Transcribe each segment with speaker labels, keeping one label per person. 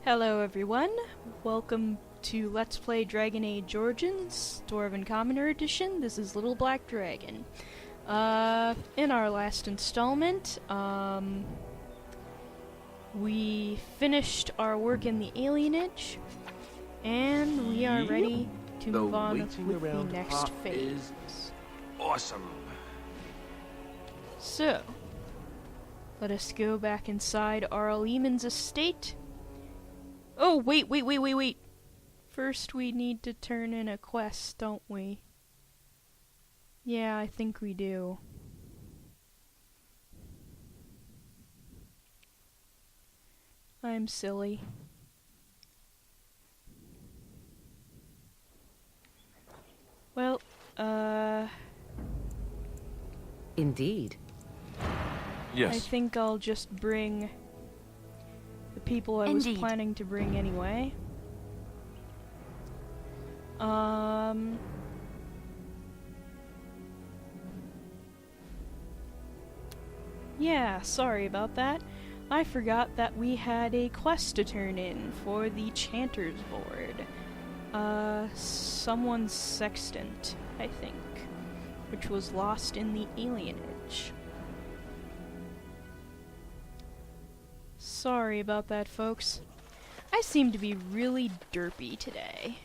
Speaker 1: Hello everyone, welcome to Let's Play Dragon Age Origins, Dwarven Commoner Edition. This is Little Black Dragon. In our last installment, we finished our work in the alienage, and we are ready to move on with the next phase.
Speaker 2: Awesome.
Speaker 1: So, let us go back inside Arleeman's estate. Oh, wait. First we need to turn in a quest, don't we? Yeah, I think we do. I'm silly. Well,
Speaker 3: Indeed.
Speaker 2: Yes.
Speaker 1: I think I'll just bring the people I was planning to bring anyway. Yeah, sorry about that. I forgot that we had a quest to turn in for the Chanter's Board. Someone's sextant, I think, which was lost in the alienage. Sorry about that, folks. I seem to be really derpy today.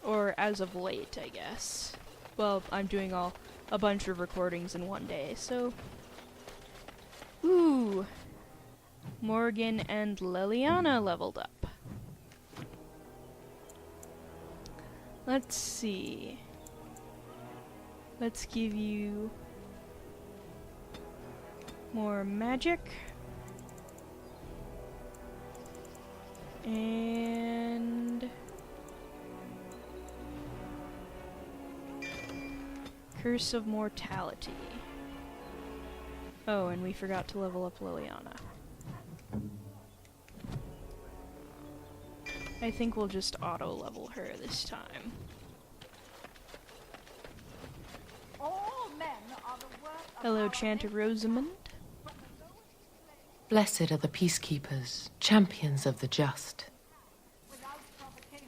Speaker 1: Or as of late, I guess. Well, I'm doing a bunch of recordings in one day, so... Ooh! Morgan and Liliana leveled up. Let's see. Let's give you more magic. And Curse of Mortality. Oh, and we forgot to level up Liliana. I think we'll just auto-level her this time. Hello, Chanter Rosamond.
Speaker 3: Blessed are the peacekeepers, champions of the just.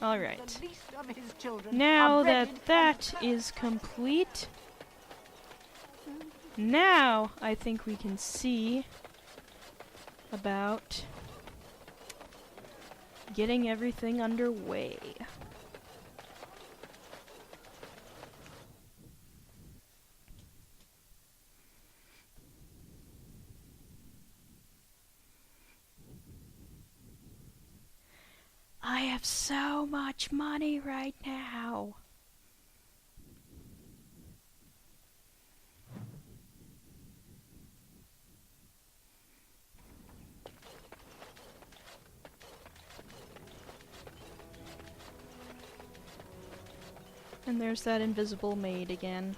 Speaker 1: Alright. Now that that is complete, now I think we can see about getting everything underway. I have so much money right now. And there's that invisible maid again.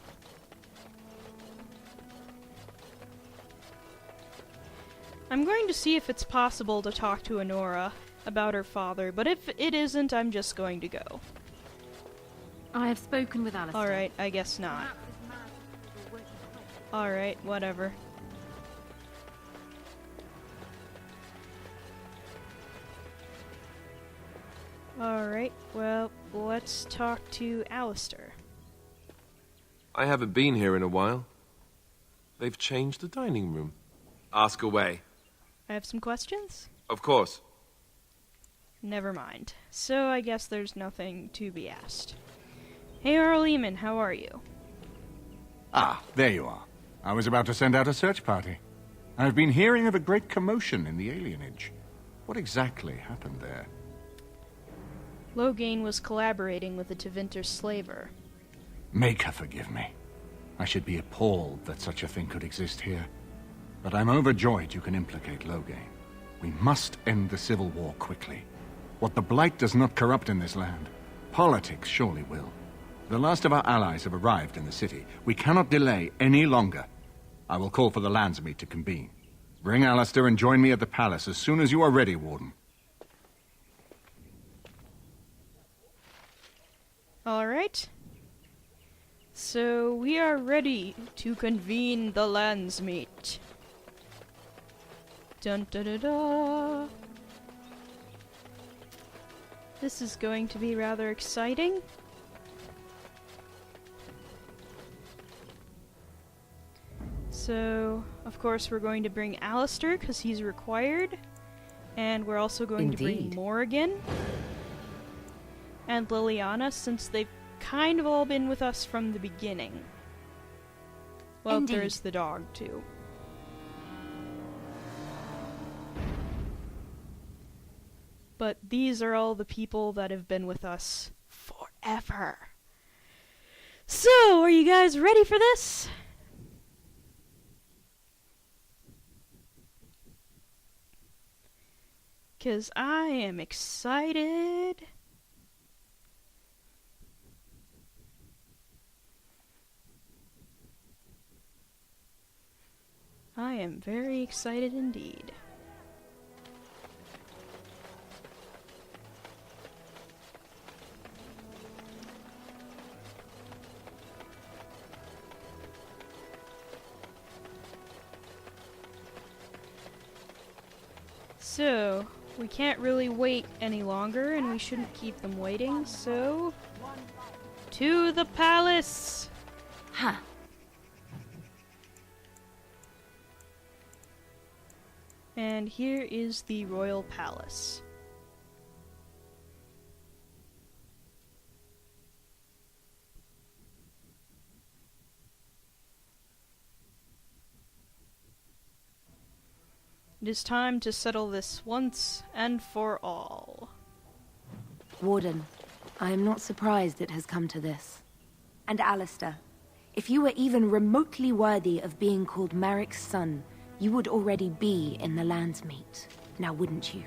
Speaker 1: I'm going to see if it's possible to talk to Anora about her father, but if it isn't, I'm just going to go.
Speaker 4: I have spoken with Alistair.
Speaker 1: Alright, I guess not. Alright, whatever. Alright, well, let's talk to Alistair.
Speaker 2: I haven't been here in a while. They've changed the dining room. Ask away.
Speaker 1: I have some questions?
Speaker 2: Of course.
Speaker 1: Never mind. So I guess there's nothing to be asked. Hey Arleeman, how are you?
Speaker 5: Ah, there you are. I was about to send out a search party. I've been hearing of a great commotion in the alienage. What exactly happened there?
Speaker 1: Loghain was collaborating with the Tevinter slaver.
Speaker 5: Make her forgive me. I should be appalled that such a thing could exist here. But I'm overjoyed you can implicate Loghain. We must end the civil war quickly. What the Blight does not corrupt in this land, politics surely will. The last of our allies have arrived in the city. We cannot delay any longer. I will call for the Landsmeet to convene. Bring Alistair and join me at the palace as soon as you are ready, Warden.
Speaker 1: Alright. So we are ready to convene the Landsmeet. Dun da da da. This is going to be rather exciting. So, of course, we're going to bring Alistair, because he's required. And we're also going to bring Morrigan. And Liliana, since they've kind of all been with us from the beginning. Well, there's the dog, too. But these are all the people that have been with us forever. So, are you guys ready for this? Because I am excited. I am very excited indeed. So, we can't really wait any longer, and we shouldn't keep them waiting, so... To the palace!
Speaker 4: Huh.
Speaker 1: And here is the royal palace. It is time to settle this once and for all.
Speaker 6: Warden, I am not surprised it has come to this. And Alistair, if you were even remotely worthy of being called Marik's son, you would already be in the Landsmeet, now wouldn't you?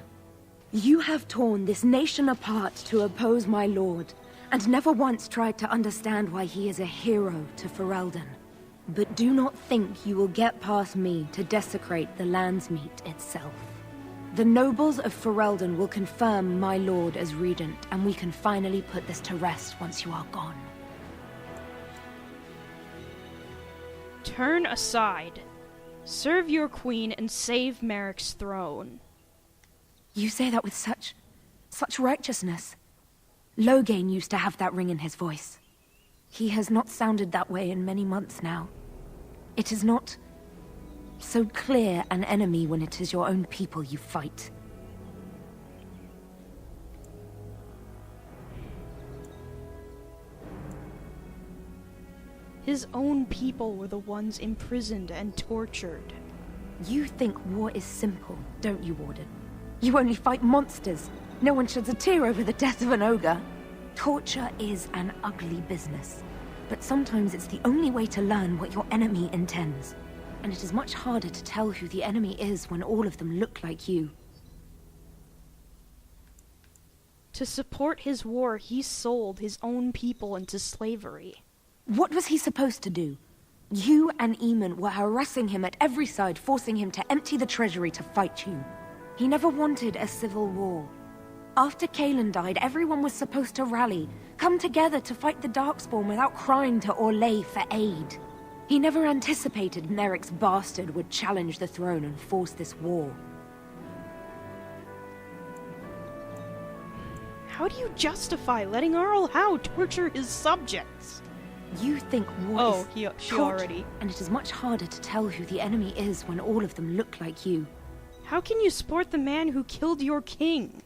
Speaker 6: You have torn this nation apart to oppose my lord, and never once tried to understand why he is a hero to Ferelden. But do not think you will get past me to desecrate the Landsmeet itself. The nobles of Ferelden will confirm my lord as regent, and we can finally put this to rest once you are gone.
Speaker 1: Turn aside. Serve your queen and save Marik's throne.
Speaker 6: You say that with such righteousness. Loghain used to have that ring in his voice. He has not sounded that way in many months now. It is not so clear an enemy when it is your own people you fight.
Speaker 1: His own people were the ones imprisoned and tortured.
Speaker 6: You think war is simple, don't you, Warden? You only fight monsters. No one sheds a tear over the death of an ogre. Torture is an ugly business. But sometimes it's the only way to learn what your enemy intends. And it is much harder to tell who the enemy is when all of them look like you.
Speaker 1: To support his war, he sold his own people into slavery.
Speaker 6: What was he supposed to do? You and Eamon were harassing him at every side, forcing him to empty the treasury to fight you. He never wanted a civil war. After Kaelin died, everyone was supposed to rally, come together to fight the Darkspawn without crying to Orlais for aid. He never anticipated Merrick's bastard would challenge the throne and force this war.
Speaker 1: How do you justify letting Arl Howe torture his subjects?
Speaker 6: You think war is
Speaker 1: she already.
Speaker 6: And it is much harder to tell who the enemy is when all of them look like you.
Speaker 1: How can you support the man who killed your king?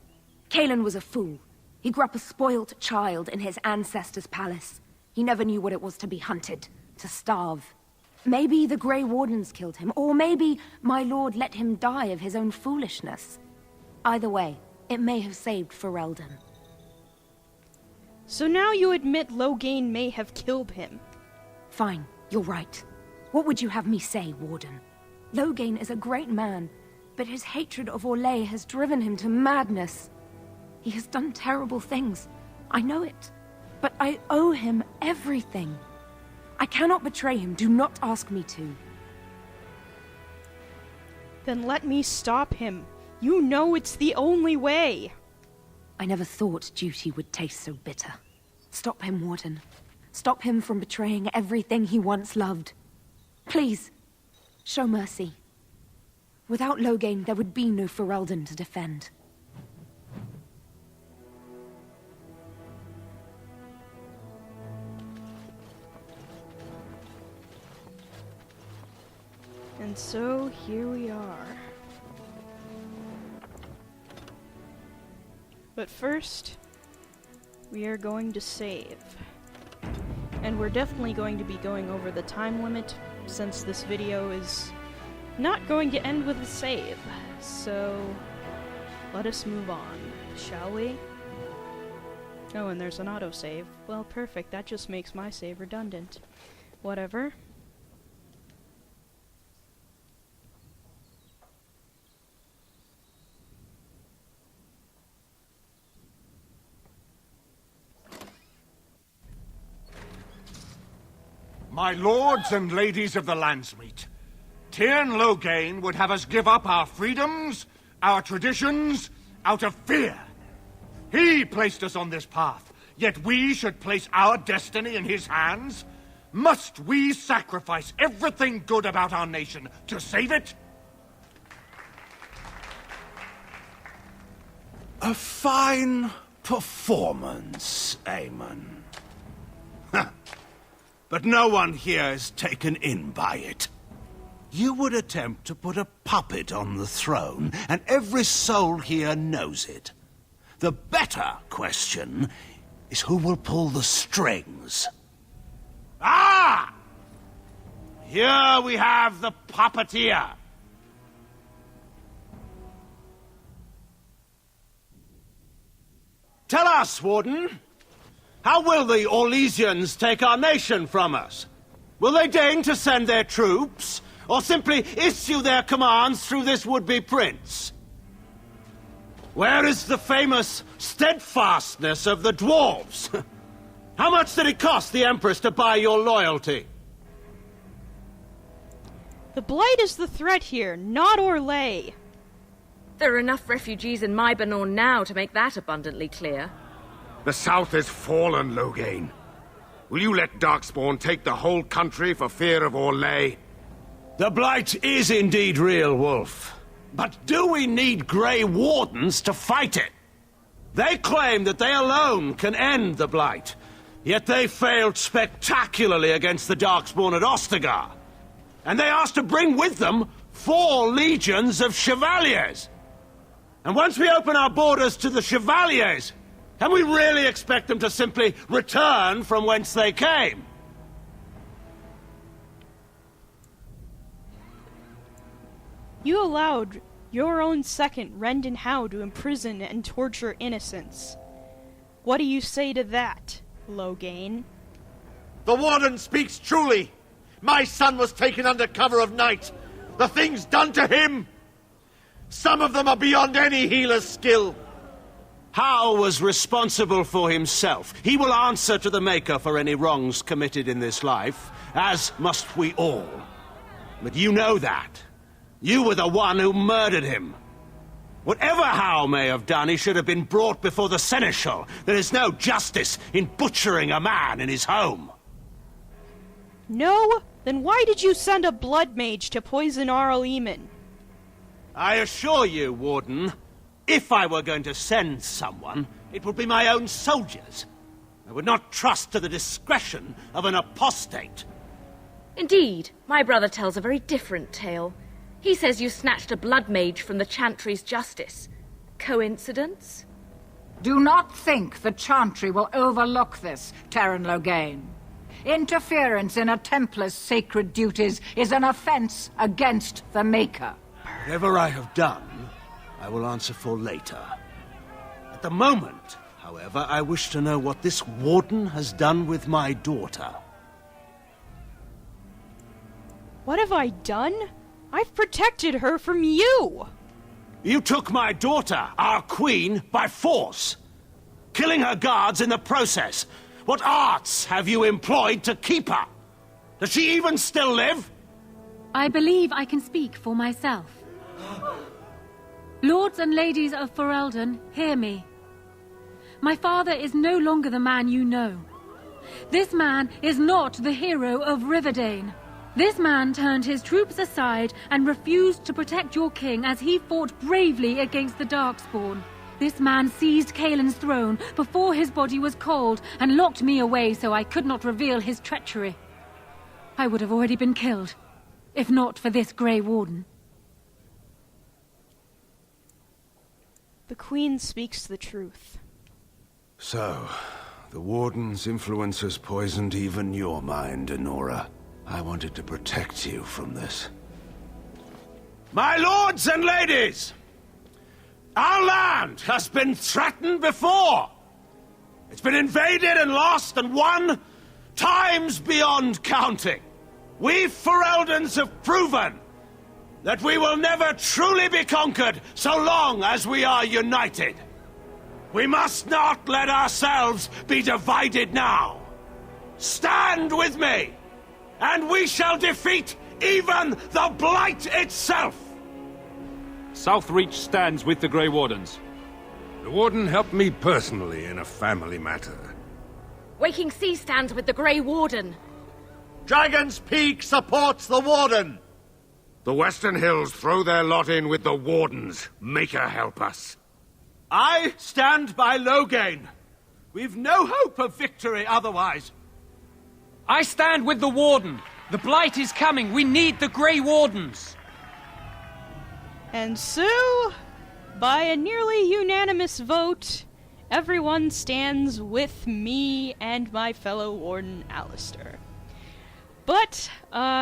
Speaker 6: Kaelin was a fool. He grew up a spoilt child in his ancestors' palace. He never knew what it was to be hunted, to starve. Maybe the Grey Wardens killed him, or maybe my lord let him die of his own foolishness. Either way, it may have saved Ferelden.
Speaker 1: So now you admit Loghain may have killed him.
Speaker 6: Fine, you're right. What would you have me say, Warden? Loghain is a great man, but his hatred of Orlais has driven him to madness. He has done terrible things. I know it. But I owe him everything. I cannot betray him. Do not ask me to.
Speaker 1: Then let me stop him. You know it's the only way.
Speaker 6: I never thought duty would taste so bitter. Stop him, Warden. Stop him from betraying everything he once loved. Please, show mercy. Without Loghain, there would be no Ferelden to defend.
Speaker 1: And so, here we are. But first, we are going to save. And we're definitely going to be going over the time limit, since this video is not going to end with a save. So, let us move on, shall we? Oh, and there's an autosave. Well, perfect, that just makes my save redundant. Whatever.
Speaker 5: My lords and ladies of the Landsmeet, Tyrn Loghain would have us give up our freedoms, our traditions, out of fear. He placed us on this path, yet we should place our destiny in his hands? Must we sacrifice everything good about our nation to save it?
Speaker 7: A fine performance, Aemon. But no one here is taken in by it. You would attempt to put a puppet on the throne, and every soul here knows it. The better question is who will pull the strings.
Speaker 5: Ah! Here we have the puppeteer.
Speaker 7: Tell us, Warden, how will the Orlesians take our nation from us? Will they deign to send their troops, or simply issue their commands through this would-be prince? Where is the famous steadfastness of the dwarves? How much did it cost the Empress to buy your loyalty?
Speaker 1: The Blight is the threat here, not Orlais.
Speaker 8: There are enough refugees in Mybanor now to make that abundantly clear.
Speaker 9: The South is fallen, Loghain. Will you let Darkspawn take the whole country for fear of Orlais?
Speaker 7: The Blight is indeed real, Wolf. But do we need Grey Wardens to fight it? They claim that they alone can end the Blight, yet they failed spectacularly against the Darkspawn at Ostagar. And they asked to bring with them 4 legions of Chevaliers. And once we open our borders to the Chevaliers, can we really expect them to simply return from whence they came?
Speaker 1: You allowed your own second, Rendon Howe, to imprison and torture innocents. What do you say to that, Loghain?
Speaker 10: The Warden speaks truly. My son was taken under cover of night. The things done to him, some of them are beyond any healer's skill.
Speaker 7: Howe was responsible for himself. He will answer to the Maker for any wrongs committed in this life, as must we all. But you know that. You were the one who murdered him. Whatever Howe may have done, he should have been brought before the Seneschal. There is no justice in butchering a man in his home.
Speaker 1: No? Then why did you send a blood mage to poison Arl Eamon?
Speaker 7: I assure you, Warden, if I were going to send someone, it would be my own soldiers. I would not trust to the discretion of an apostate.
Speaker 8: Indeed, my brother tells a very different tale. He says you snatched a blood mage from the Chantry's justice. Coincidence?
Speaker 11: Do not think the Chantry will overlook this, Tyrn Loghain. Interference in a Templar's sacred duties is an offense against the Maker.
Speaker 7: Whatever I have done, I will answer for later. At the moment, however, I wish to know what this Warden has done with my daughter.
Speaker 1: What have I done? I've protected her from you!
Speaker 7: You took my daughter, our queen, by force, killing her guards in the process. What arts have you employed to keep her? Does she even still live?
Speaker 4: I believe I can speak for myself. Lords and ladies of Ferelden, hear me. My father is no longer the man you know. This man is not the hero of Riverdane. This man turned his troops aside and refused to protect your king as he fought bravely against the Darkspawn. This man seized Kaelin's throne before his body was cold and locked me away so I could not reveal his treachery. I would have already been killed. if not for this Grey Warden.
Speaker 1: The Queen speaks the truth.
Speaker 7: So, the Warden's influence has poisoned even your mind, Anora. I wanted to protect you from this. My lords and ladies! Our land has been threatened before! It's been invaded and lost and won times beyond counting. We Fereldans have proven that we will never truly be conquered so long as we are united. We must not let ourselves be divided now. Stand with me, and we shall defeat even the Blight itself!
Speaker 12: Southreach stands with the Grey Wardens.
Speaker 9: The Warden helped me personally in a family matter.
Speaker 8: Waking Sea stands with the Grey Warden.
Speaker 10: Dragon's Peak supports the Warden!
Speaker 9: The Western Hills throw their lot in with the Wardens. Make her help us.
Speaker 7: I stand by Loghain. We've no hope of victory otherwise.
Speaker 12: I stand with the Warden. The Blight is coming. We need the Grey Wardens.
Speaker 1: And so, by a nearly unanimous vote, everyone stands with me and my fellow Warden, Alistair. But,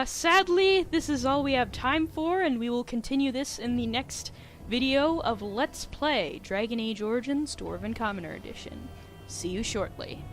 Speaker 1: sadly, this is all we have time for, and we will continue this in the next video of Let's Play Dragon Age Origins Dwarven Commoner Edition. See you shortly.